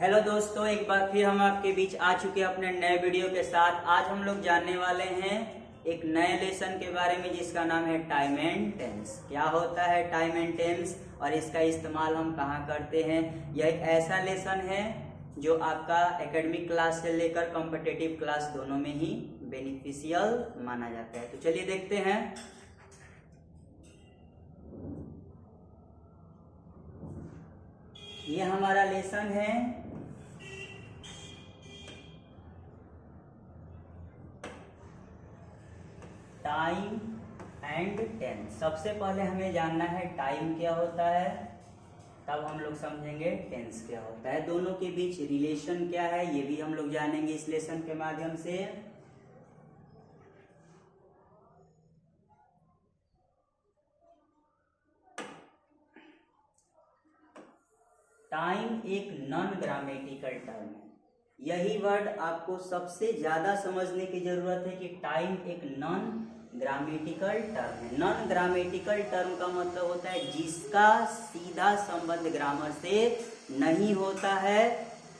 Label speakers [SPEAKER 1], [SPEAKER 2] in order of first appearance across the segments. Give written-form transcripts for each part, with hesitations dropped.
[SPEAKER 1] Hello दोस्तों, एक बार फिर हम आपके बीच आ चुके हैं अपने नए वीडियो के साथ। आज हम लोग जानने वाले हैं एक नए लेसन के बारे में जिसका नाम है टाइम एंड टेंस। क्या होता है टाइम एंड टेंस और इसका इस्तेमाल हम कहाँ करते हैं। यह एक ऐसा लेसन है जो आपका एकेडमिक क्लास से लेकर कॉम्पिटिटिव क्लास दोनों में ही बेनिफिशियल माना जाता है। तो चलिए देखते हैं। ये हमारा लेसन है टाइम एंड टेंस। सबसे पहले हमें जानना है टाइम क्या होता है, तब हम लोग समझेंगे टेंस क्या होता है। दोनों के बीच रिलेशन क्या है ये भी हम लोग जानेंगे इस लेसन के माध्यम से। टाइम एक नॉन ग्रामेटिकल टर्म है। यही वर्ड आपको सबसे ज्यादा समझने की जरूरत है कि टाइम एक नॉन ग्रामेटिकल टर्म है। नॉन ग्रामेटिकल टर्म का मतलब होता है जिसका सीधा संबंध ग्रामर से नहीं होता है,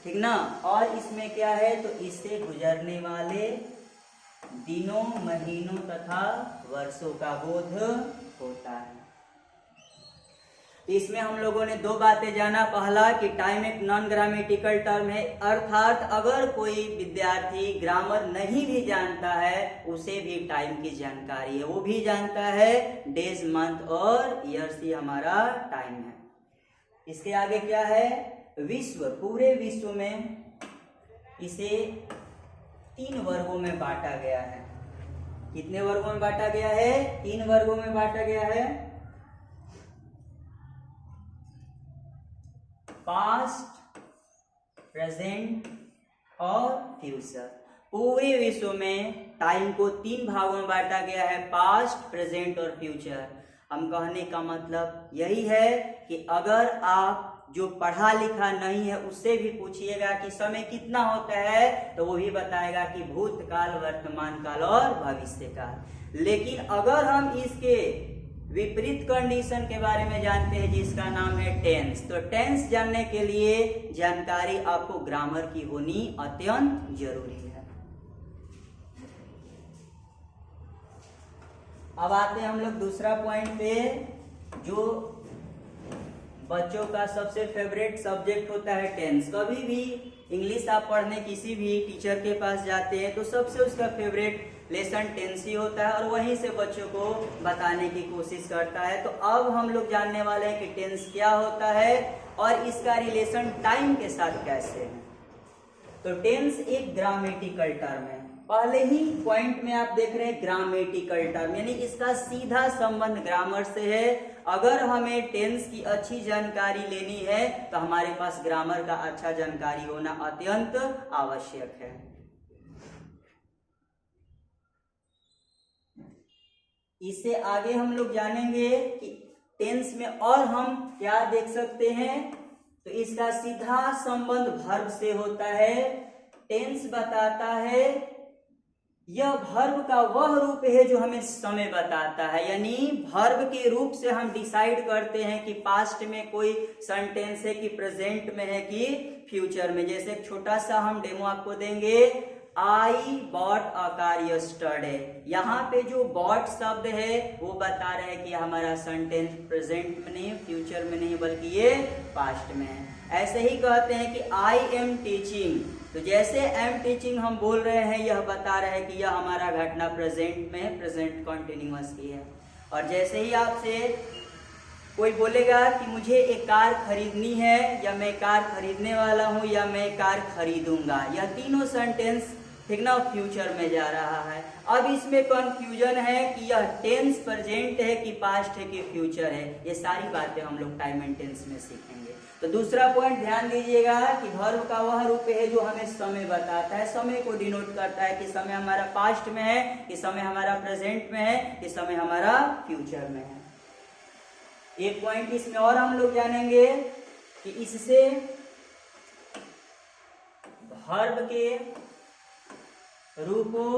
[SPEAKER 1] ठीक ना। और इसमें क्या है, तो इससे गुजरने वाले दिनों, महीनों तथा वर्षों का बोध होता है। तो इसमें हम लोगों ने दो बातें जाना। पहला कि टाइम एक नॉन ग्रामेटिकल टर्म है, अर्थात अगर कोई विद्यार्थी ग्रामर नहीं भी जानता है उसे भी टाइम की जानकारी है, वो भी जानता है डेज, मंथ और ईयर्स ही हमारा टाइम है। इसके आगे क्या है, विश्व, पूरे विश्व में इसे 3 वर्गों में बांटा गया है। कितने वर्गों में बांटा गया है? 3 वर्गों में बांटा गया है। पास्ट, प्रेजेंट और फ्यूचर। पूरे विश्व में टाइम को 3 भागों में बांटा गया है, पास्ट, प्रेजेंट और फ्यूचर। हम कहने का मतलब यही है कि अगर आप जो पढ़ा लिखा नहीं है उससे भी पूछिएगा कि समय कितना होता है, तो वो भी बताएगा कि भूतकाल, वर्तमान काल और भविष्य काल। लेकिन अगर हम इसके विपरीत कंडीशन के बारे में जानते हैं जिसका नाम है टेंस, तो टेंस जानने के लिए जानकारी आपको ग्रामर की होनी अत्यंत जरूरी है। अब आते हैं हम लोग दूसरा पॉइंट पे, जो बच्चों का सबसे फेवरेट सब्जेक्ट होता है टेंस। कभी भी इंग्लिश आप पढ़ने किसी भी टीचर के पास जाते हैं तो सबसे उसका फेवरेट लेसन टेंस ही होता है और वहीं से बच्चों को बताने की कोशिश करता है। तो अब हम लोग जानने वाले हैं कि टेंस क्या होता है और इसका रिलेशन टाइम के साथ कैसे है। तो टेंस एक ग्रामेटिकल टर्म है। पहले ही पॉइंट में आप देख रहे हैं ग्रामेटिकल टर्म, यानी इसका सीधा संबंध ग्रामर से है। अगर हमें टेंस की अच्छी जानकारी लेनी है तो हमारे पास ग्रामर का अच्छा जानकारी होना अत्यंत आवश्यक है। इससे आगे हम लोग जानेंगे कि टेंस में और हम क्या देख सकते हैं। तो इसका सीधा संबंध वर्ब से होता है। टेंस बताता है, यह वर्ब का वह रूप है जो हमें समय बताता है, यानी वर्ब के रूप से हम डिसाइड करते हैं कि पास्ट में कोई सेंटेंस है कि प्रेजेंट में है कि फ्यूचर में। जैसे एक छोटा सा हम डेमो आपको देंगे, I bought a car yesterday. यहाँ पे जो बॉट शब्द है वो बता रहे हैं कि हमारा सेंटेंस प्रेजेंट में नहीं, फ्यूचर में नहीं, बल्कि ये पास्ट में है। ऐसे ही कहते हैं कि आई एम टीचिंग, तो जैसे एम टीचिंग हम बोल रहे हैं यह बता रहे हैं कि यह हमारा घटना प्रेजेंट में है, प्रेजेंट कॉन्टिन्यूअस की है। और जैसे ही आपसे कोई बोलेगा कि मुझे एक कार खरीदनी है, या मैं कार खरीदने वाला हूं, या मैं कार खरीदूंगा, यह तीनों सेंटेंस ठीक ना फ्यूचर में जा रहा है। अब इसमें कंफ्यूजन है कि यह टेंस प्रेजेंट है कि पास्ट है कि फ्यूचर है। ये सारी बातें हम लोग टाइम एंड टेंस में सीखेंगे। तो दूसरा पॉइंट ध्यान दीजिएगा कि वर्ब का वह रूप है जो हमें समय बताता है, समय को डिनोट करता है कि समय हमारा पास्ट में है, कि समय हमारा प्रेजेंट में है, कि समय हमारा फ्यूचर में है। एक पॉइंट इसमें और हम लोग जानेंगे कि इससे वर्ब के रूपों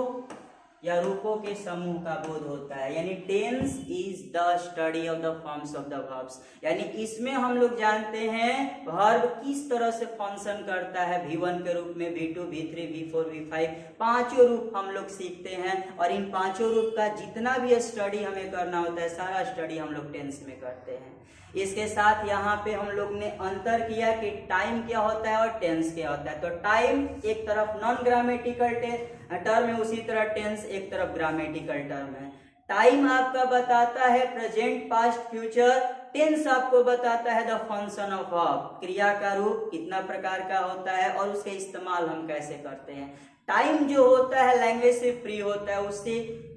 [SPEAKER 1] या रूपों के समूह का बोध होता है। यानी tense is the study of the forms of the verbs, यानी इसमें हम लोग जानते हैं वर्ब किस तरह से फंक्शन करता है। V1 के रूप में, V2, V3, V4, V5 पांचों रूप हम लोग सीखते हैं, और इन पांचों रूप का जितना भी स्टडी हमें करना होता है सारा स्टडी हम लोग टेंस में करते हैं। इसके साथ यहाँ पे हम लोग ने अंतर किया कि टाइम क्या होता है और टेंस क्या होता है। तो टाइम एक तरफ नॉन ग्रामेटिकल टर्म है, उसी तरह टेंस एक तरफ ग्रामेटिकल टर्म है। टाइम आपका बताता है प्रेजेंट, पास्ट, फ्यूचर। टेंस आपको बताता है द फंक्शन ऑफ वर्ब, क्रिया का रूप कितना प्रकार का होता है और उसका इस्तेमाल हम कैसे करते हैं। टाइम जो होता है लैंग्वेज से फ्री होता है,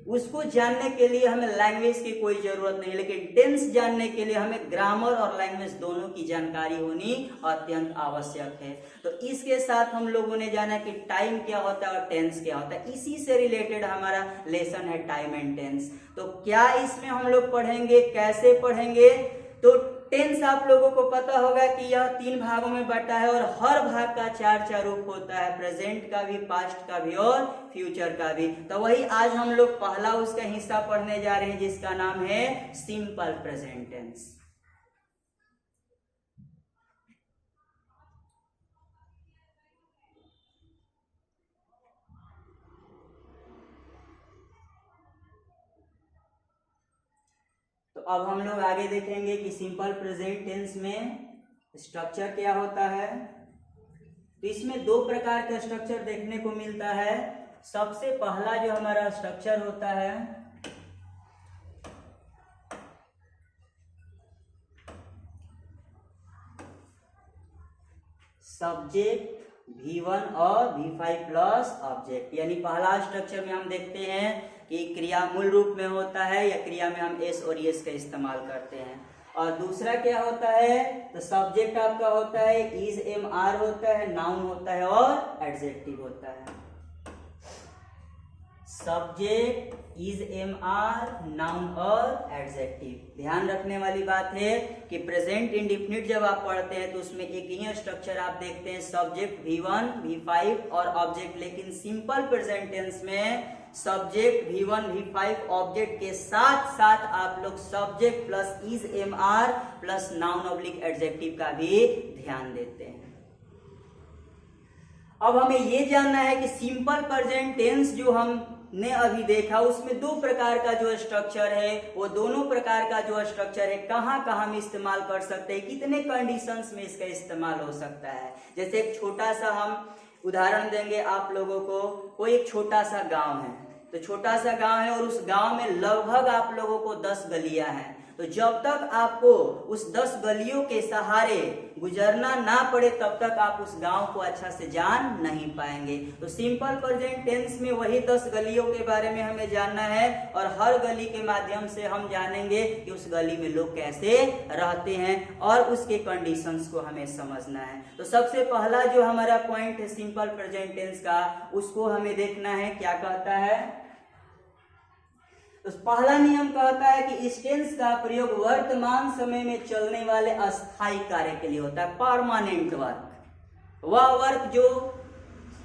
[SPEAKER 1] उसको जानने के लिए हमें लैंग्वेज की कोई जरूरत नहीं, लेकिन टेंस जानने के लिए हमें ग्रामर और लैंग्वेज दोनों की जानकारी होनी अत्यंत आवश्यक है। तो इसके साथ हम लोगों ने जाना कि टाइम क्या होता है और टेंस क्या होता है। इसी से रिलेटेड हमारा लेसन है टाइम एंड टेंस। तो क्या इसमें हम लोग पढ़ेंगे, कैसे पढ़ेंगे? तो टेंस आप लोगों को पता होगा कि यह 3 भागों में बटा है और हर भाग का 4 रूप होता है, प्रेजेंट का भी, पास्ट का भी और फ्यूचर का भी। तो वही आज हम लोग पहला उसका हिस्सा पढ़ने जा रहे हैं जिसका नाम है सिंपल प्रेजेंट टेंस। तो अब हम लोग आगे देखेंगे कि सिंपल प्रेजेंट टेंस में स्ट्रक्चर क्या होता है। तो इसमें 2 प्रकार का स्ट्रक्चर देखने को मिलता है। सबसे पहला जो हमारा स्ट्रक्चर होता है सब्जेक्ट V1 और V5 प्लस ऑब्जेक्ट। यानी पहला स्ट्रक्चर में हम देखते हैं कि क्रिया मूल रूप में होता है या क्रिया में हम एस और एस का इस्तेमाल करते हैं। और दूसरा क्या होता है, तो सब्जेक्ट आपका होता है इज, एम, आर होता है, नाउन होता है और एडजेक्टिव होता है। Subject is, am, are, noun और एडजेक्टिव। ध्यान रखने वाली बात है कि प्रेजेंट इंडेफिनिट जब आप पढ़ते हैं तो उसमें एक ही स्ट्रक्चर आप देखते हैं, सब्जेक्ट V1, V5 और ऑब्जेक्ट। लेकिन सिंपल प्रेजेंट टेंस में सब्जेक्ट V1, V5 ऑब्जेक्ट के साथ साथ आप लोग subject plus is, am, are plus noun oblique adjective का भी ध्यान देते हैं। अब हमें ये जानना है कि सिंपल प्रेजेंट टेंस जो हमने अभी देखा उसमें 2 प्रकार का जो स्ट्रक्चर है, वो दोनों प्रकार का जो स्ट्रक्चर है कहाँ कहाँ हम इस्तेमाल कर सकते हैं, कितने कंडीशंस में इसका इस्तेमाल हो सकता है। जैसे एक छोटा सा हम उदाहरण देंगे आप लोगों को। कोई एक छोटा सा गांव है, तो छोटा सा गांव है और उस गांव में लगभग आप लोगों को 10 गलियां हैं। तो जब तक आपको उस 10 गलियों के सहारे गुजरना ना पड़े तब तक आप उस गांव को अच्छा से जान नहीं पाएंगे। तो सिंपल प्रेजेंट टेंस में वही 10 गलियों के बारे में हमें जानना है और हर गली के माध्यम से हम जानेंगे कि उस गली में लोग कैसे रहते हैं और उसके कंडीशंस को हमें समझना है। तो सबसे पहला जो हमारा पॉइंट है सिंपल प्रेजेंट टेंस का, उसको हमें देखना है क्या कहता है। तो पहला नियम कहता है कि इस टेंस का प्रयोग वर्तमान समय में चलने वाले अस्थायी कार्य के लिए होता है, परमानेंट वर्क। वह वर्क जो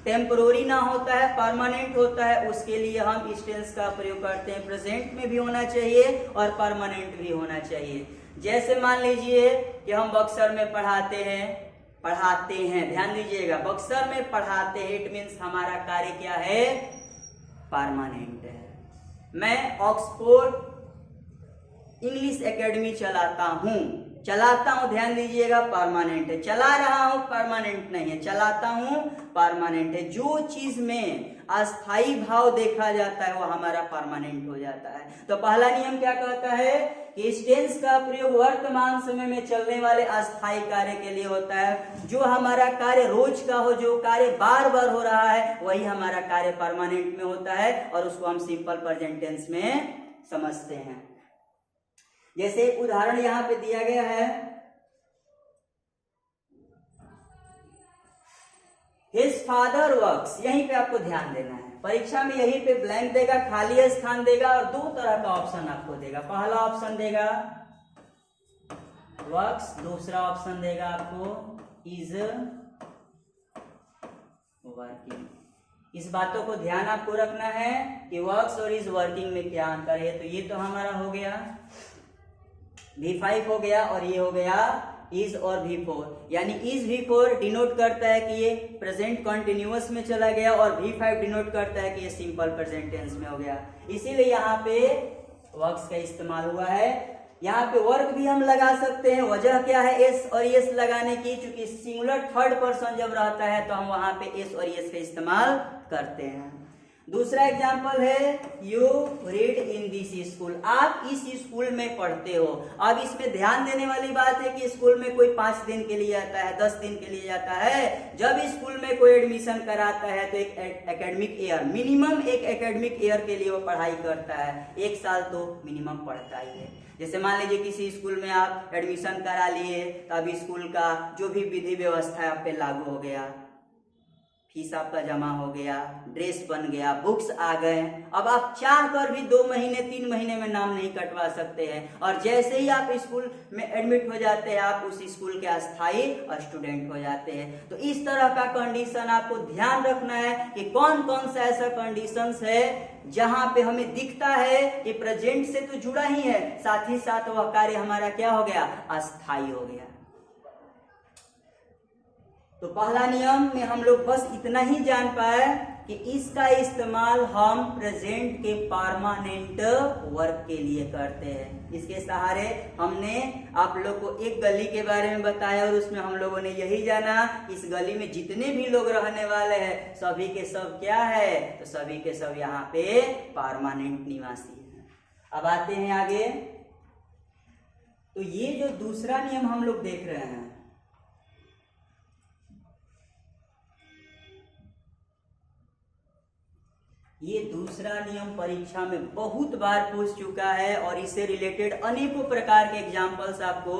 [SPEAKER 1] टेम्पोररी ना होता है, परमानेंट होता है, उसके लिए हम इस टेंस का प्रयोग करते हैं। प्रेजेंट में भी होना चाहिए और परमानेंट भी होना चाहिए। जैसे मान लीजिए कि हम बक्सर में पढ़ाते हैं, ध्यान दीजिएगा, बक्सर में पढ़ाते हैं, इट मीन्स हमारा कार्य क्या है, परमानेंट है। मैं ऑक्सफोर्ड इंग्लिश एकेडमी चलाता हूं, ध्यान दीजिएगा, परमानेंट है। चला रहा हूं परमानेंट नहीं है, चलाता हूं परमानेंट है। जो चीज में अस्थाई भाव देखा जाता है वो हमारा परमानेंट हो जाता है। तो पहला नियम क्या कहता है कि इस टेंस का प्रयोग वर्तमान समय में चलने वाले अस्थाई कार्य के लिए होता है। जो हमारा कार्य रोज का हो, जो कार्य बार बार हो रहा है, वही हमारा कार्य परमानेंट में होता है और उसको हम सिंपल प्रेजेंट टेंस में समझते हैं। जैसे एक उदाहरण यहां पे दिया गया है, His father works। यहीं पे आपको ध्यान देना है, परीक्षा में यहीं पे ब्लैंक देगा, खाली स्थान देगा और 2 तरह का ऑप्शन आपको देगा। पहला ऑप्शन देगा वर्क्स, दूसरा ऑप्शन देगा आपको इज वर्किंग। इस बातों को ध्यान आपको रखना है कि वर्क्स और इज वर्किंग में क्या अंतर है। तो ये तो हमारा हो गया V5 हो गया, और ये हो गया इज और V4। यानी इज V4 डिनोट करता है कि ये प्रेजेंट कंटिन्यूअस में चला गया, और V5 डिनोट करता है कि ये सिंपल प्रेजेंट टेंस में हो गया। इसीलिए यहाँ पे वर्क्स का इस्तेमाल हुआ है। यहाँ पे वर्क भी हम लगा सकते हैं। वजह क्या है एस और एस लगाने की? चूंकि सिंगुलर थर्ड पर्सन जब रहता है तो हम वहां पे एस और एस का इस्तेमाल करते हैं। दूसरा एग्जाम्पल है you read in this school. आप इस स्कूल में पढ़ते हो। अब इसमें ध्यान देने वाली बात है कि स्कूल में कोई 5 दिन के लिए आता है, 10 दिन के लिए जाता है। जब स्कूल में कोई एडमिशन कराता है तो एक एकेडमिक ईयर, मिनिमम एक एकेडमिक ईयर के लिए वो पढ़ाई करता है। 1 साल तो मिनिमम पढ़ता ही है। जैसे मान लीजिए किसी स्कूल में आप एडमिशन करा लिए, तो अब स्कूल का जो भी विधि व्यवस्था है आप पे लागू हो गया, फीस आपका जमा हो गया, ड्रेस बन गया, बुक्स आ गए। अब आप चाह कर भी 2 महीने 3 महीने में नाम नहीं कटवा सकते हैं, और जैसे ही आप स्कूल में एडमिट हो जाते हैं आप उस स्कूल के अस्थायी स्टूडेंट हो जाते हैं। तो इस तरह का कंडीशन आपको ध्यान रखना है कि कौन कौन सा ऐसा कंडीशंस है जहां पे हमें दिखता है कि प्रेजेंट से तो जुड़ा ही है, साथ ही साथ वह कार्य हमारा क्या हो गया, अस्थायी हो गया। तो पहला नियम में हम लोग बस इतना ही जान पाए कि इसका इस्तेमाल हम प्रेजेंट के परमानेंट वर्क के लिए करते हैं। इसके सहारे हमने आप लोग को एक गली के बारे में बताया, और उसमें हम लोगों ने यही जाना इस गली में जितने भी लोग रहने वाले हैं सभी के सब क्या है, तो सभी के सब यहाँ पे परमानेंट निवासी है। अब आते हैं आगे। तो ये जो दूसरा नियम हम लोग देख रहे हैं, ये दूसरा नियम परीक्षा में बहुत बार पूछ चुका है, और इससे रिलेटेड अनेकों प्रकार के एग्जाम्पल्स आपको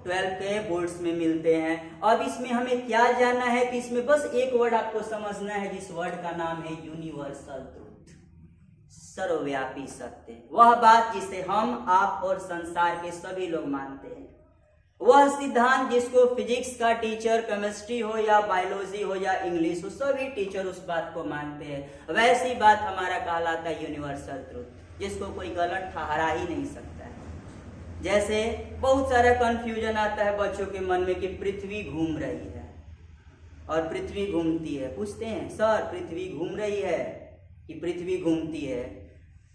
[SPEAKER 1] 12 के बोर्ड्स में मिलते हैं। अब इसमें हमें क्या जानना है कि इसमें बस एक वर्ड आपको समझना है, जिस वर्ड का नाम है यूनिवर्सल ट्रूथ, सर्वव्यापी सत्य। वह बात जिसे हम, आप और संसार के सभी लोग मानते हैं, वह सिद्धांत जिसको फिजिक्स का टीचर, केमिस्ट्री हो या बायोलॉजी हो या इंग्लिश हो, सभी टीचर उस बात को मानते हैं। वैसी बात हमारा कहलाता है यूनिवर्सल ट्रूथ, जिसको कोई गलत ठहरा ही नहीं सकता है। जैसे बहुत सारा कंफ्यूजन आता है बच्चों के मन में कि पृथ्वी घूम रही है और पृथ्वी घूमती है। पूछते हैं सर पृथ्वी घूम रही है कि पृथ्वी घूमती है?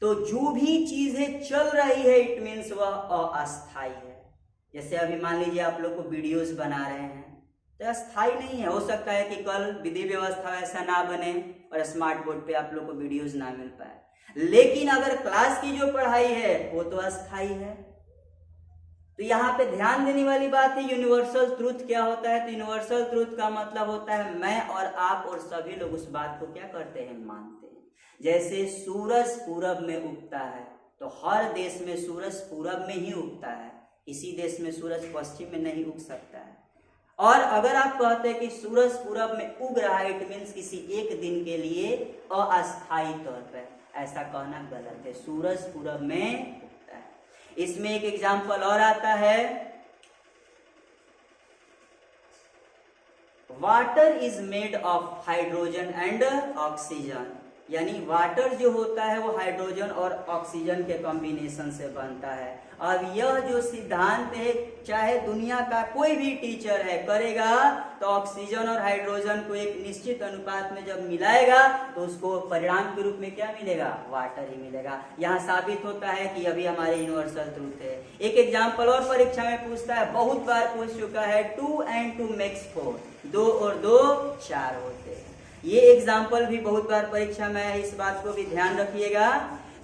[SPEAKER 1] तो जो भी चीजें चल रही है इट मीन्स वह अस्थायी है। जैसे अभी मान लीजिए आप लोग को वीडियोस बना रहे हैं, तो अस्थायी नहीं है। हो सकता है कि कल विधि व्यवस्था ऐसा ना बने और स्मार्ट बोर्ड पे आप लोग को वीडियोस ना मिल पाए, लेकिन अगर क्लास की जो पढ़ाई है वो तो अस्थायी है। तो यहाँ पे ध्यान देने वाली बात है यूनिवर्सल ट्रूथ क्या होता है। तो यूनिवर्सल ट्रूथ का मतलब होता है मैं और आप और सभी लोग उस बात को क्या करते हैं, मानते हैं। जैसे सूरज पूरब में उगता है, तो हर देश में सूरज पूरब में ही उगता है, किसी देश में सूरज पश्चिम में नहीं उग सकता है। और अगर आप कहते हैं कि सूरज पूरब में उग रहा है इट मीन्स किसी एक दिन के लिए अस्थायी तौर पर, ऐसा कहना गलत है। सूरज पूरब में उगता है। इसमें एक एग्जाम्पल और आता है, water is made of hydrogen and oxygen. यानी वाटर जो होता है वो हाइड्रोजन और ऑक्सीजन के कॉम्बिनेशन से बनता है। अब यह जो सिद्धांत है चाहे दुनिया का कोई भी टीचर है करेगा, तो ऑक्सीजन और हाइड्रोजन को एक निश्चित अनुपात में जब मिलाएगा तो उसको परिणाम के रूप में क्या मिलेगा, वाटर ही मिलेगा। यहाँ साबित होता है कि अभी हमारे यूनिवर्सल ट्रूथ है। एक एग्जाम्पल और परीक्षा में पूछता है, बहुत बार पूछ चुका है, 2 and 2 makes 4, 2 और 2 4 होते हैं। ये एग्जाम्पल भी बहुत बार परीक्षा में है, इस बात को भी ध्यान रखिएगा।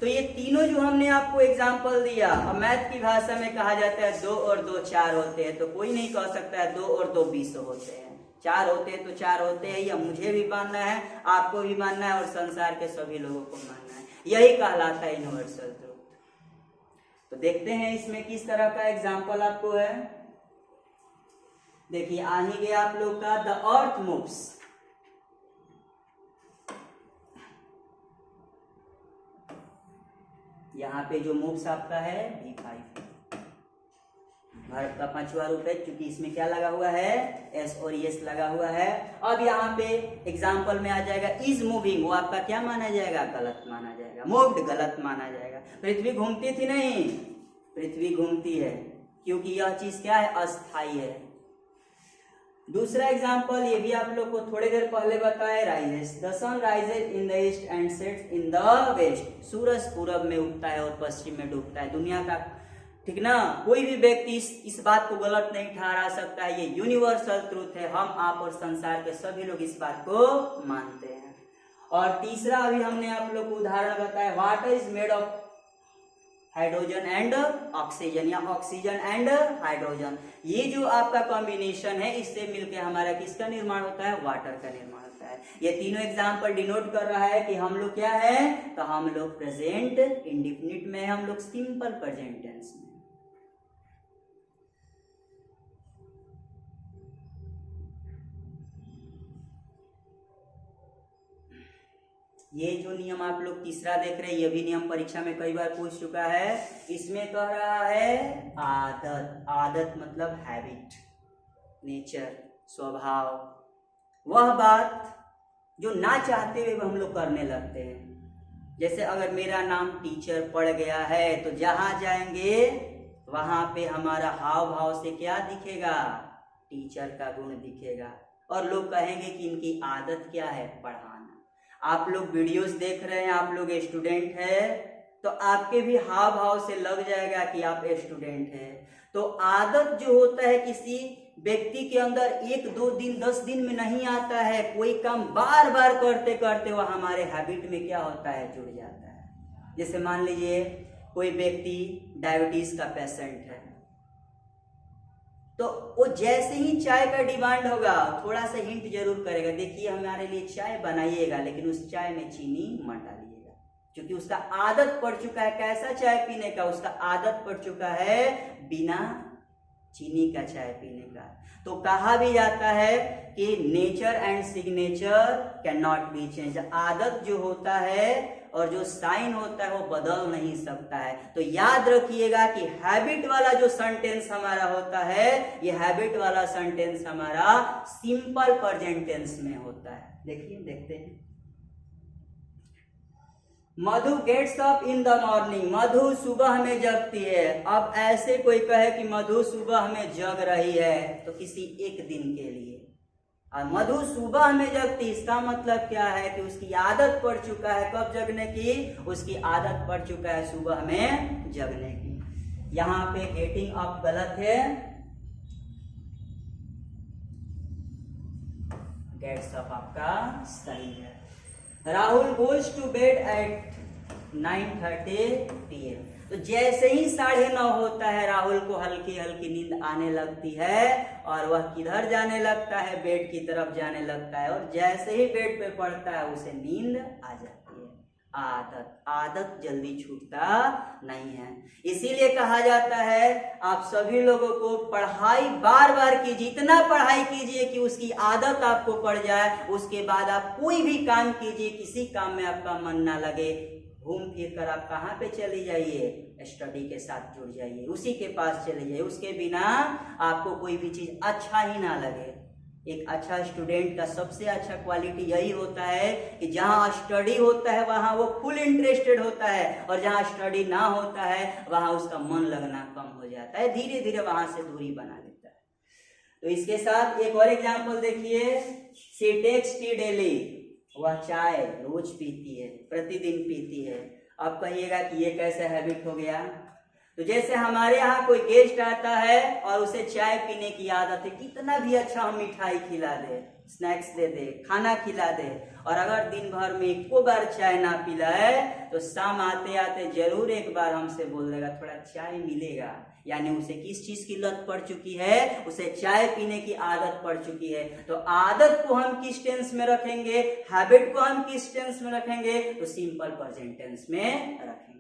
[SPEAKER 1] तो ये तीनों जो हमने आपको एग्जाम्पल दिया, अब मैथ की भाषा में कहा जाता है 2 और 2 4 होते हैं, तो कोई नहीं कह सकता है 2 और 2 20 होते हैं। 4 होते हैं तो 4 होते हैं, या मुझे भी मानना है, आपको भी मानना है, और संसार के सभी लोगों को मानना है। यही कहलाता है यूनिवर्सल ट्रूथ। तो देखते हैं इसमें किस तरह का एग्जाम्पल आपको है। देखिए आ ही गया आप लोग का, द अर्थ मूव्स। यहाँ पे जो मूव्स आपका है V5, वर्ब का पांचवा रूप है, क्योंकि इसमें क्या लगा हुआ है, एस और एस लगा हुआ है। अब यहाँ पे एग्जाम्पल में आ जाएगा इज मूविंग, वो आपका क्या माना जाएगा, गलत माना जाएगा, मूव्ड गलत माना जाएगा। पृथ्वी घूमती थी नहीं, पृथ्वी घूमती है, क्योंकि यह चीज क्या है, अस्थाई है। दूसरा एग्जाम्पल, ये भी आप लोग को थोड़ी देर पहले बताया, rises, the sun rises in the east and sets in the west, सूरज पूरब में उगता है और पश्चिम में डूबता है। दुनिया का, ठीक ना, कोई भी व्यक्ति इस बात को गलत नहीं ठहरा सकता है, ये यूनिवर्सल ट्रूथ है, हम आप और संसार के सभी लोग इस बात को मानते हैं। और तीसरा अभी हमने आप लोग को उदाहरण बताया, water is made of hydrogen and oxygen, या ऑक्सीजन एंड हाइड्रोजन, ये जो आपका कॉम्बिनेशन है, इससे मिलकर हमारा किसका निर्माण होता है, वाटर का निर्माण होता है। ये तीनों एग्जाम्पल डिनोट कर रहा है कि हम लोग क्या है, तो हम लोग प्रेजेंट इंडिफिनिट में, हम लोग सिंपल प्रेजेंट टेंस में। ये जो नियम आप लोग तीसरा देख रहे हैं, ये भी नियम परीक्षा में कई बार पूछ चुका है। इसमें कह रहा है आदत, आदत मतलब हैबिट, नेचर, स्वभाव, वह बात जो ना चाहते हुए हम लोग करने लगते हैं। जैसे अगर मेरा नाम टीचर पड़ गया है, तो जहां जाएंगे वहां पे हमारा हाव भाव से क्या दिखेगा, टीचर का गुण दिखेगा, और लोग कहेंगे कि इनकी आदत क्या है, पढ़ाना। आप लोग वीडियोस देख रहे हैं, आप लोग स्टूडेंट हैं, तो आपके भी हाव भाव से लग जाएगा कि आप स्टूडेंट हैं। तो आदत जो होता है किसी व्यक्ति के अंदर 1 2 दिन 10 दिन में नहीं आता है, कोई काम बार बार करते करते वह हमारे हैबिट में क्या होता है, जुड़ जाता है। जैसे मान लीजिए कोई व्यक्ति डायबिटीज का पेशेंट है, तो वो जैसे ही चाय का डिमांड होगा, थोड़ा सा हिंट जरूर करेगा, देखिए हमारे लिए चाय बनाइएगा, लेकिन उस चाय में चीनी मत डालिएगा, क्योंकि उसका आदत पड़ चुका है कैसा चाय पीने का, उसका आदत पड़ चुका है बिना चीनी का चाय पीने का। तो कहा भी जाता है कि nature and signature can not be change, आदत जो होता है और जो साइन होता है वो बदल नहीं सकता है। तो याद रखिएगा कि हैबिट वाला जो सेंटेंस हमारा होता है, ये हैबिट वाला सेंटेंस हमारा सिंपल प्रेजेंट टेंस में होता है। देखिए, देखते हैं, Madhu gets up in the morning, Madhu सुबह में जगती है। अब ऐसे कोई कहे कि मधु सुबह में जग रही है, तो किसी एक दिन के लिए, और मधु सुबह में जगती, इसका मतलब क्या है कि उसकी आदत पड़ चुका है कब जगने की, उसकी आदत पड़ चुका है सुबह में जगने की। यहाँ पे गेटिंग अप गलत है, गेट्स अप आपका सही है। Rahul goes to bed at 9:30 PM, तो जैसे ही 9:30 होता है, राहुल को हल्की हल्की नींद आने लगती है और वह किधर जाने लगता है, बेड की तरफ जाने लगता है, और जैसे ही बेड पे पड़ता है उसे नींद आ जाती है। आदत, आदत जल्दी छूटता नहीं है। इसीलिए कहा जाता है आप सभी लोगों को पढ़ाई बार बार कीजिए, इतना पढ़ाई कीजिए कि उसकी आदत आपको पड़ जाए, उसके बाद आप कोई भी काम कीजिए, किसी काम में आपका मन ना लगे, घूम फिर कर आप कहाँ पे चली जाइए, स्टडी के साथ जुड़ जाइए, उसी के पास चले जाइए, उसके बिना आपको कोई भी चीज अच्छा ही ना लगे। एक अच्छा स्टूडेंट का सबसे अच्छा क्वालिटी यही होता है कि जहाँ स्टडी होता है वहाँ वो फुल इंटरेस्टेड होता है, और जहाँ स्टडी ना होता है वहाँ उसका मन लगना कम हो जाता है, धीरे धीरे वहाँ से दूरी बना लेता है। तो इसके साथ एक और एग्जाम्पल देखिए, शी टेक्स टी डेली, वह चाय रोज पीती है, प्रतिदिन पीती है। अब कहिएगा कि ये कैसा हैबिट हो गया, तो जैसे हमारे यहाँ कोई गेस्ट आता है और उसे चाय पीने की आदत है, कितना भी अच्छा हम मिठाई खिला दे, स्नैक्स दे दे, खाना खिला दे, और अगर दिन भर में एक बार चाय ना पिलाए तो शाम आते आते जरूर एक बार हमसे बोल देगा थोड़ा चाय मिलेगा। यानी उसे किस चीज की लत पड़ चुकी है, उसे चाय पीने की आदत पड़ चुकी है। तो आदत को हम किस टेंस में रखेंगे, हैबिट को हम किस टेंस में रखेंगे, तो सिंपल प्रेजेंट टेंस में रखेंगे।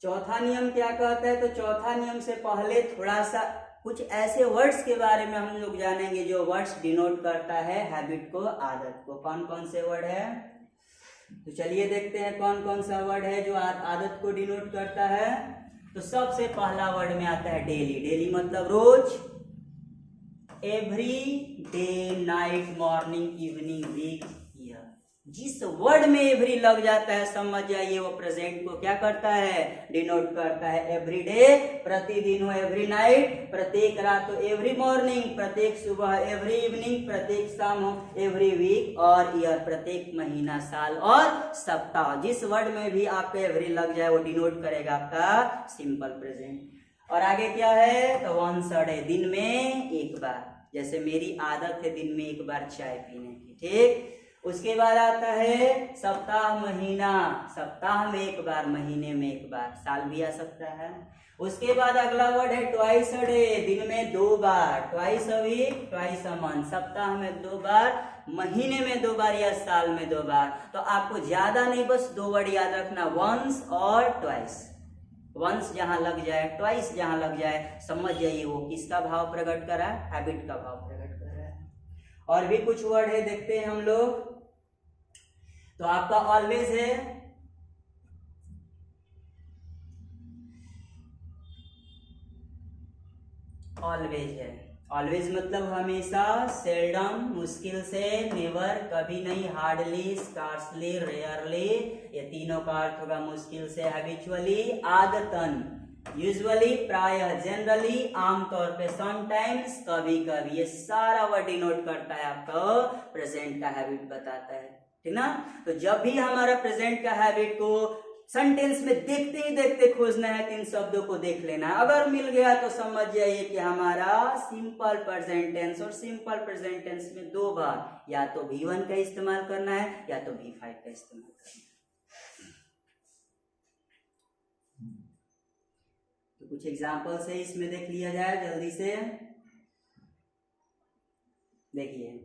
[SPEAKER 1] चौथा नियम क्या कहता है, तो चौथा नियम से पहले थोड़ा सा कुछ ऐसे वर्ड्स के बारे में हम लोग जानेंगे जो वर्ड्स डिनोट करता है हैबिट को, आदत को। कौन कौन से वर्ड है, तो चलिए देखते हैं कौन कौन सा वर्ड है जो आदत को डिनोट करता है। तो सबसे पहला वर्ड में आता है डेली। डेली मतलब रोज, every day, night, morning, evening, week, year. जिस वर्ड में एवरी लग जाता है समझ जाइए वो प्रेजेंट को क्या करता है, डिनोट करता है। एवरी डे प्रतिदिन हो, एवरी नाइट प्रत्येक रात हो, एवरी मॉर्निंग प्रत्येक सुबह, एवरी इवनिंग प्रत्येक शाम हो, एवरी वीक और ईयर प्रत्येक महीना, साल और सप्ताह। जिस वर्ड में भी आपका एवरी लग जाए वो डिनोट करेगा आपका सिंपल प्रेजेंट। और आगे क्या है, तो वंस अ डे, दिन में एक बार। जैसे मेरी आदत है दिन में एक बार चाय पीने की, ठीक। उसके बाद आता है सप्ताह, महीना, सप्ताह में एक बार, महीने में एक बार, साल भी आ सकता है। उसके बाद अगला वर्ड है ट्वाइस अ डे, दिन में 2 बार, twice a week, twice a month, सप्ताह में 2 बार, महीने में 2 बार या साल में 2 बार। तो आपको ज्यादा नहीं, बस 2 वर्ड याद रखना, वंस और ट्वाइस। वंस जहां लग जाए, ट्वाइस जहां लग जाए, समझ जाइए वो किसका भाव प्रकट कर रहा है, हैबिट का भाव प्रकट कर रहा है। और भी कुछ वर्ड है, देखते हैं हम लोग। तो आपका ऑलवेज है, ऑलवेज है। ऑलवेज मतलब हमेशा, सेल्डम मुश्किल से, नेवर कभी नहीं, हार्डली, स्कार्सली, रेयरली, ये तीनों का अर्थ होगा मुश्किल से, हैबिचुअली आदतन, यूजुअली प्रायः, जनरली आमतौर पे, समटाइम्स कभी कभी। ये सारा वर्ड डिनोट करता है आपका प्रेजेंट का हैबिट बताता है, ठीक ना। तो जब भी हमारा प्रेजेंट का हैबिट को सेंटेंस में देखते ही देखते खोजना है, 3 शब्दों को देख लेना है। अगर मिल गया तो समझ जाइए कि हमारा सिंपल प्रेजेंट टेंस। और सिंपल प्रेजेंट टेंस में 2 बार या तो V1 का इस्तेमाल करना है या तो V5 का इस्तेमाल करना है। तो कुछ एग्जाम्पल से इसमें देख लिया जाए जल्दी से। देखिए,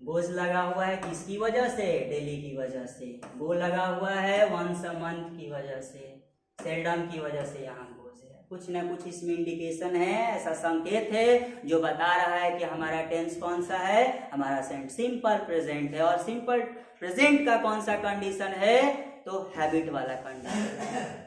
[SPEAKER 1] गोज लगा हुआ है किसकी वजह से, डेली की वजह से। गो लगा हुआ है वंस अ मंथ की वजह से, सेल्डम की वजह से यहाँ गोज है। कुछ ना कुछ इसमें इंडिकेशन है, ऐसा संकेत है जो बता रहा है कि हमारा टेंस कौन सा है, हमारा सिंपल प्रेजेंट है। और सिंपल प्रेजेंट का कौन सा कंडीशन है, तो हैबिट वाला कंडीशन है।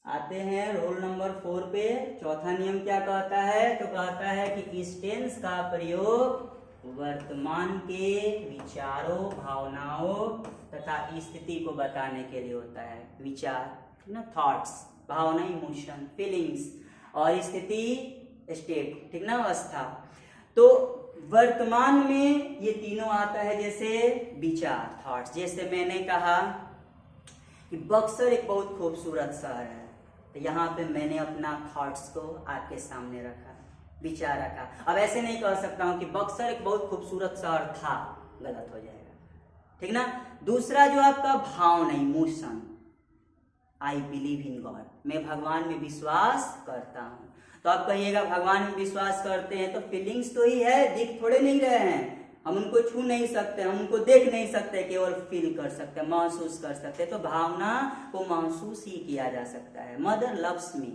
[SPEAKER 1] आते हैं रोल नंबर 4 पे। चौथा नियम क्या कहता है, तो कहता है कि इस टेंस का प्रयोग वर्तमान के विचारों, भावनाओं तथा स्थिति को बताने के लिए होता है। विचार ना, थॉट्स, भावना इमोशन, फीलिंग्स, और स्थिति स्टेट, ठीक ना, अवस्था। तो वर्तमान में ये तीनों आता है, जैसे विचार, थॉट्स। जैसे मैंने कहा कि बक्सर एक बहुत खूबसूरत शहर है, तो यहाँ पे मैंने अपना थॉट्स को आपके सामने रखा, विचार रखा। अब ऐसे नहीं कह सकता हूँ कि बक्सर एक बहुत खूबसूरत शहर था, गलत हो जाएगा, ठीक ना। दूसरा जो आपका भावना, emotion, I believe in God, मैं भगवान में विश्वास करता हूँ। तो आप कहिएगा भगवान में विश्वास करते हैं, तो फीलिंग्स तो ही है, दिख थोड़े नहीं रहे हैं, हम उनको छू नहीं सकते, हम उनको देख नहीं सकते, केवल फील कर सकते, महसूस कर सकते। तो भावना को महसूस ही किया जा सकता है। मदर लव्स मी,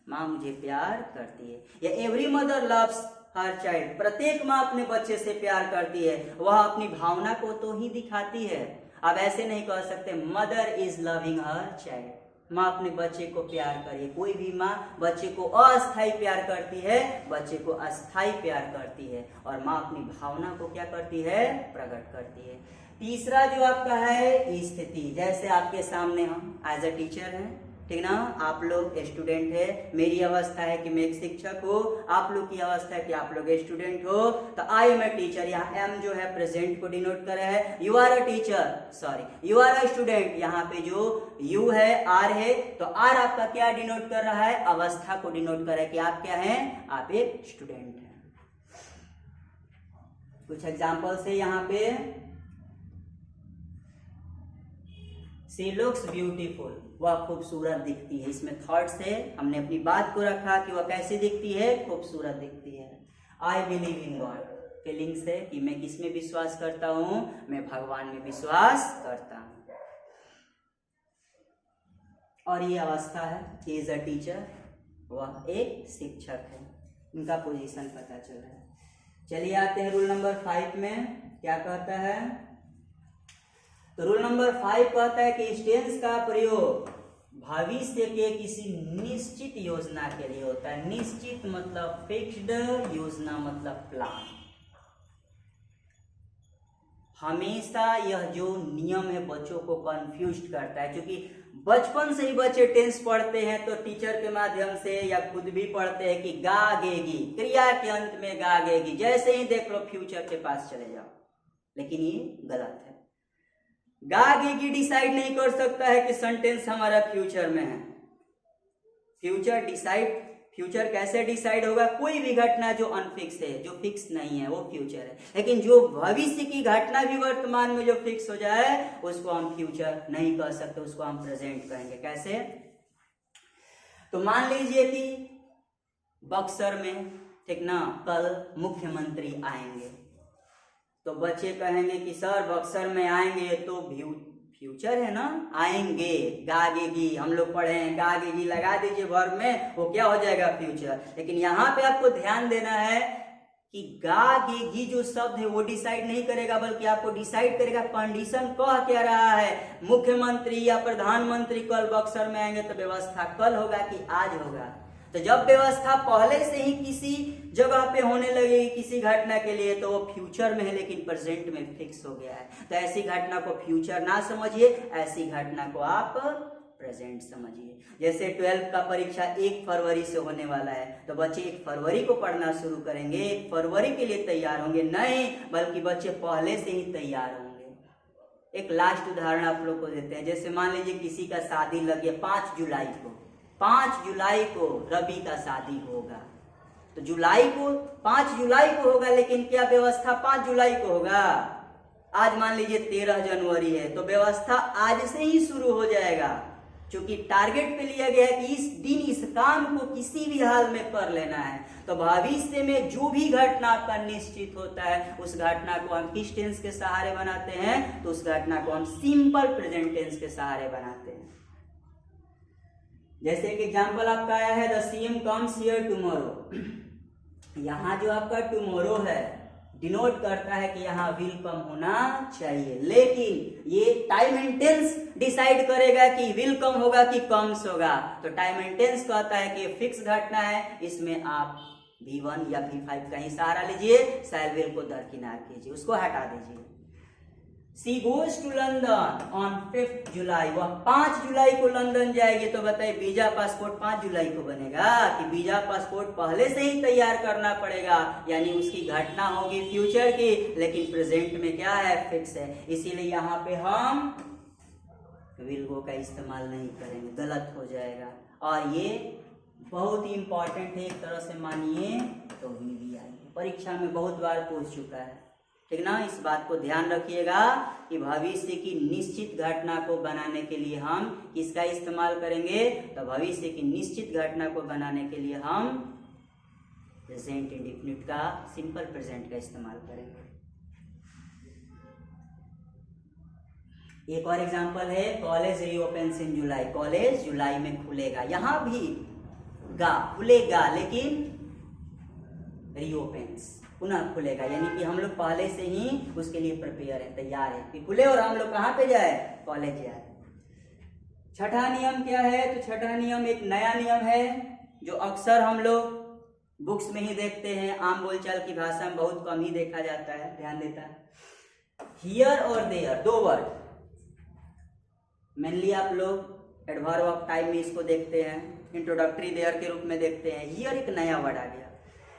[SPEAKER 1] माँ मुझे प्यार करती है, या every mother loves her child, प्रत्येक माँ अपने बच्चे से प्यार करती है, वह अपनी भावना को तो ही दिखाती है। अब ऐसे नहीं कह सकते mother is loving her child, माँ अपने बच्चे को प्यार करिए। कोई भी माँ बच्चे को अस्थायी प्यार करती है, बच्चे को अस्थायी प्यार करती है, और माँ अपनी भावना को क्या करती है, प्रकट करती है। तीसरा जो आपका है स्थिति, जैसे आपके सामने हम एज अ टीचर हैं, ठीक ना, आप लोग स्टूडेंट है, मेरी अवस्था है कि मैं एक शिक्षक हूँ, आप लोग की अवस्था है कि आप लोग स्टूडेंट हो। तो आई एम ए टीचर, यहाँ एम जो है प्रेजेंट को डिनोट कर रहा है। You are a teacher, sorry you are a student, यहाँ पे जो यू है, आर है, तो आर आपका क्या डिनोट कर रहा है, अवस्था को डिनोट कर रहा है कि आप क्या हैं, आप एक स्टूडेंट हैं। कुछ एग्जाम्पल से यहाँ पे, शी लुक्स ब्यूटीफुल, वह खूबसूरत दिखती है। इसमें थॉट्स है, हमने अपनी बात को रखा कि वह कैसी दिखती है, खूबसूरत दिखती है। आई बिलीव इन गॉड, फीलिंग्स है कि मैं किस में विश्वास करता हूँ, मैं भगवान में विश्वास करता हूँ। और ये अवस्था है, ही इज अ टीचर, वह एक शिक्षक है, उनका पोजीशन पता चल रहा है। चलिए आते हैं रूल नंबर 5 में, क्या कहता है। तो रूल नंबर 5 कहता है कि इस टेंस का प्रयोग भविष्य के किसी निश्चित योजना के लिए होता है। निश्चित मतलब फिक्स्ड, योजना मतलब प्लान। हमेशा यह जो नियम है बच्चों को कंफ्यूज करता है, क्योंकि बचपन से ही बच्चे टेंस पढ़ते हैं तो टीचर के माध्यम से या खुद भी पढ़ते हैं कि गागेगी, क्रिया के अंत में गागेगी, जैसे ही देख लो फ्यूचर के पास चले जाओ, लेकिन ये गलत है। गागेगी डिसाइड नहीं कर सकता है कि सेंटेंस हमारा फ्यूचर में है। फ्यूचर कैसे डिसाइड होगा? कोई भी घटना जो अनफिक्स है, जो फिक्स नहीं है, वो फ्यूचर है। लेकिन जो भविष्य की घटना भी वर्तमान में जो फिक्स हो जाए उसको हम फ्यूचर नहीं कह सकते, उसको हम प्रेजेंट कहेंगे। कैसे? तो मान लीजिए कि बक्सर में, ठीक ना, कल मुख्यमंत्री आएंगे, तो बच्चे कहेंगे कि सर बक्सर में आएंगे तो फ्यूचर है ना, आएंगे, गागेगी, हम लोग पढ़े हैं, गागेगी लगा दीजिए वर्ब में, वो क्या हो जाएगा? फ्यूचर। लेकिन यहाँ पे आपको ध्यान देना है कि गागेगी जो शब्द है वो डिसाइड नहीं करेगा, बल्कि आपको डिसाइड करेगा कंडीशन कह क्या रहा है। मुख्यमंत्री या प्रधानमंत्री कल बक्सर में आएंगे तो व्यवस्था कल होगा कि आज होगा। तो जब व्यवस्था पहले से ही किसी जगह पे होने लगेगी किसी घटना के लिए तो वो फ्यूचर में है, लेकिन प्रेजेंट में फिक्स हो गया है। तो ऐसी घटना को फ्यूचर ना समझिए, ऐसी घटना को आप प्रेजेंट समझिए। जैसे 12th का परीक्षा 1 फरवरी से होने वाला है, तो बच्चे 1 फरवरी को पढ़ना शुरू करेंगे, 1 फरवरी के लिए तैयार होंगे? नहीं, बल्कि बच्चे पहले से ही तैयार होंगे। एक लास्ट उदाहरण आप लोग को देते हैं। जैसे मान लीजिए किसी का शादी लगे 5 जुलाई को, 5 जुलाई को रवि का शादी होगा, तो जुलाई को 5 जुलाई को होगा, लेकिन क्या व्यवस्था 5 जुलाई को होगा? आज मान लीजिए 13 जनवरी है, तो व्यवस्था आज से ही शुरू हो जाएगा, क्योंकि टारगेट पे लिया गया है कि इस दिन इस काम को किसी भी हाल में कर लेना है। तो भविष्य में जो भी घटना आपका निश्चित होता है, उस घटना को हम किस टेंस के सहारे बनाते हैं? तो उस घटना को हम सिंपल प्रेजेंट टेंस के सहारे बनाते हैं। जैसे एक एग्जांपल आपका आया है, the CM comes here tomorrow. यहाँ जो आपका टुमारो है डिनोट करता है कि यहाँ विल कम होना चाहिए, लेकिन ये टाइम एंड टेंस डिसाइड करेगा कि विल कम होगा कि कम्स होगा। तो टाइम एंड टेंस कहता है कि फिक्स घटना है, इसमें आप V1 या V5 का ही सहारा लीजिए, शैल विल को दरकिनार कीजिए, उसको हटा दीजिए। She goes to London on 5th जुलाई, वह 5 जुलाई को लंदन जाएगी। तो बताइए वीजा पासपोर्ट 5 जुलाई को बनेगा कि वीजा पासपोर्ट पहले से ही तैयार करना पड़ेगा? यानी उसकी घटना होगी फ्यूचर की, लेकिन प्रेजेंट में क्या है? फिक्स है। इसीलिए यहाँ पे हम विल गो का इस्तेमाल नहीं करेंगे, गलत हो जाएगा। और ये बहुत ही इंपॉर्टेंट है, एक तरह से मानिए तो VVI परीक्षा में बहुत बार पूछ चुका है, ठीक ना। इस बात को ध्यान रखिएगा कि भविष्य की निश्चित घटना को बनाने के लिए हम किसका इस्तेमाल करेंगे? तो भविष्य की निश्चित घटना को बनाने के लिए हम प्रेजेंट इंडेफिनिट का, सिंपल प्रेजेंट का इस्तेमाल करेंगे। एक और एग्जांपल है, कॉलेज रीओपन्स इन जुलाई, कॉलेज जुलाई में खुलेगा। यहां भी गा, खुलेगा, लेकिन रीओपन्स, पुनः खुलेगा, यानी कि हम लोग पहले से ही उसके लिए प्रिपेयर है, तैयार है कि खुले और हम लोग कहाँ पे जाए? कॉलेज जाए। छठा नियम क्या है? तो छठा नियम एक नया नियम है जो अक्सर हम लोग बुक्स में ही देखते हैं, आम बोलचाल की भाषा में बहुत कम ही देखा जाता है, ध्यान देता है। हियर और देयर, 2 वर्ड मेनली आप लोग एडवर्ब ऑफ टाइम में इसको देखते हैं, इंट्रोडक्टरी देयर के रूप में देखते हैं। हियर एक नया वर्ड आ गया।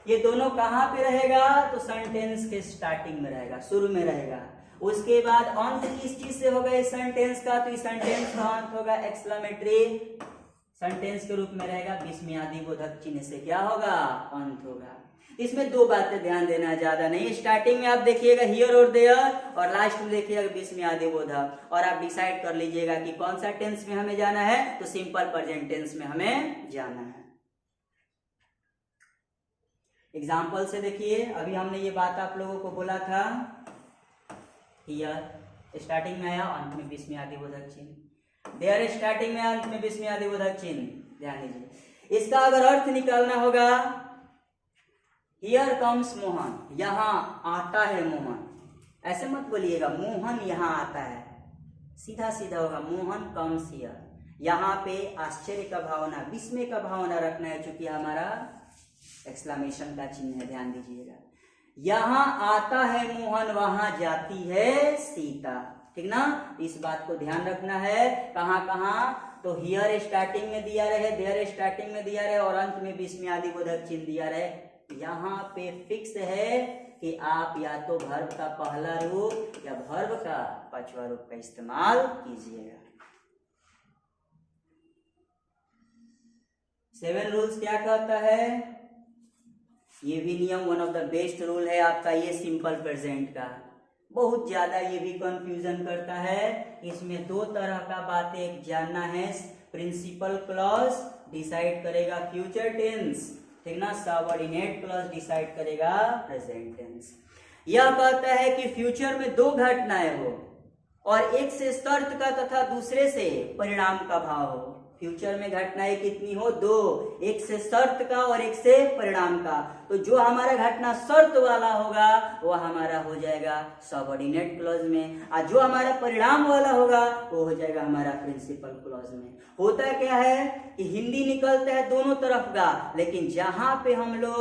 [SPEAKER 1] ये दोनों कहाँ पे रहेगा? तो सेंटेंस के स्टार्टिंग में रहेगा, शुरू में रहेगा। उसके बाद अंत किस चीज से होगा इस सेंटेंस का? तो इस सेंटेंस का अंत होगा एक्सक्लेमेटरी सेंटेंस के रूप में रहेगा, विस्मयादि बोधक चिन्ह से क्या होगा? अंत होगा। इसमें 2 बातें ध्यान देना, ज्यादा नहीं। स्टार्टिंग में आप देखिएगा हियर और देयर, और लास्ट में देखिएगा विस्मयादि बोधक, और आप डिसाइड कर लीजिएगा कि कौन सा टेंस में हमें जाना है। तो सिंपल प्रेजेंट टेंस में हमें जाना है। एग्जाम्पल से देखिए, अभी हमने ये बात आप लोगों को बोला था, हियर स्टार्टिंग में आया, अंत में विस्मयादि बोधक चिन्ह। देयर स्टार्टिंग में, अंत में विस्मयादि बोधक चिन्ह। ध्यान दीजिए, इसका अगर अर्थ निकालना होगा, हियर कम्स मोहन, यहाँ आता है मोहन। ऐसे मत बोलिएगा मोहन यहाँ आता है, सीधा सीधा होगा मोहन कम्स हियर। यहाँ पे आश्चर्य का भावना, विस्मय का भावना रखना है, चूंकि हमारा एक्सक्लेमेशन का चिन्ह है, ध्यान दीजिएगा। यहाँ आता है मोहन, वहां जाती है सीता, ठीक ना। इस बात को ध्यान रखना है। कहाँ कहाँ, तो हियर स्टार्टिंग में दिया रहे, देयर स्टार्टिंग में दिया रहे, और अंत में विस्मय आदि बोधक चिन्ह दिया रहे। यहाँ पे फिक्स है कि आप या तो वर्ब का पहला रूप या वर्ब का पांचवा रूप का इस्तेमाल कीजिएगा। 7 रूल्स क्या कहता है, ये भी नियम one of the best rule है आपका, ये सिंपल प्रेजेंट का बहुत ज्यादा ये भी कंफ्यूजन करता है। इसमें 2 तरह का बातें जानना है। प्रिंसिपल क्लॉज डिसाइड करेगा फ्यूचर टेंस, ठीक ना। सबऑर्डिनेट क्लॉज डिसाइड करेगा प्रेजेंट टेंस। यह कहता है कि फ्यूचर में 2 घटनाएं हो और एक से शर्त का तथा दूसरे से परिणाम का भाव हो। फ्यूचर में घटनाएं कितनी हो, 2, एक से शर्त का और एक से परिणाम का। तो जो हमारा घटना शर्त वाला होगा वो हमारा हो जाएगा सबऑर्डिनेट क्लॉज में, और जो हमारा परिणाम वाला होगा वो हो जाएगा हमारा प्रिंसिपल क्लॉज में। होता क्या है कि हिंदी निकलता है दोनों तरफ का, लेकिन जहां पे हम लोग